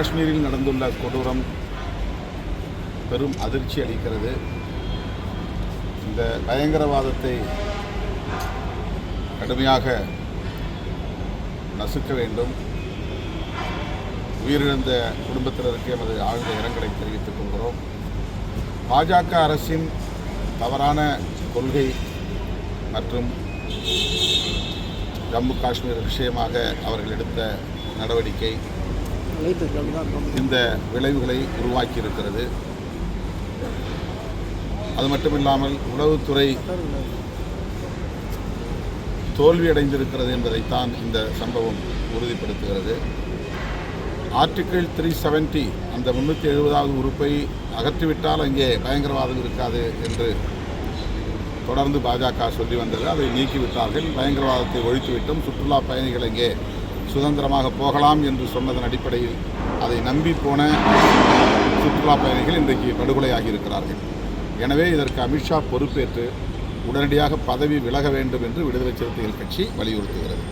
காஷ்மீரில் நடந்துள்ள கொடூரம் பெரும் அதிர்ச்சி அளிக்கிறது. இந்த பயங்கரவாதத்தை கடுமையாக நசுக்க வேண்டும். உயிரிழந்த குடும்பத்தினருக்கு எமது ஆழ்ந்த இரங்கலை தெரிவித்துக் கொள்கிறோம். பாஜக அரசின் தவறான கொள்கை மற்றும் ஜம்மு காஷ்மீர் விஷயமாக அவர்கள் எடுத்த நடவடிக்கை இந்த விளைவுகளை உருவாக்கியிருக்கிறது. அது மட்டுமில்லாமல் உளவுத்துறை தோல்வியடைந்திருக்கிறது என்பதைத்தான் இந்த சம்பவம் உறுதிப்படுத்துகிறது. ஆர்டிகிள் 370 அந்த 370வது உறுப்பை அகற்றிவிட்டால் அங்கே பயங்கரவாதம் இருக்காது என்று தொடர்ந்து பாஜக சொல்லி வந்தது. அதை நீக்கிவிட்டார்கள். பயங்கரவாதத்தை ஒழித்துவிட்டும் சுற்றுலா பயணிகள் இங்கே சுதந்திரமாக போகலாம் என்று சொன்னதன் அடிப்படையில் அதை நம்பி போன சுற்றுலா பயணிகள் இன்றைக்கு படுகொலையாகி இருக்கிறார்கள். எனவே இதற்கு அமித்ஷா பொறுப்பேற்று உடனடியாக பதவி விலக வேண்டும் என்று விடுதலை சிறுத்தைகள் கட்சி வலியுறுத்துகிறது.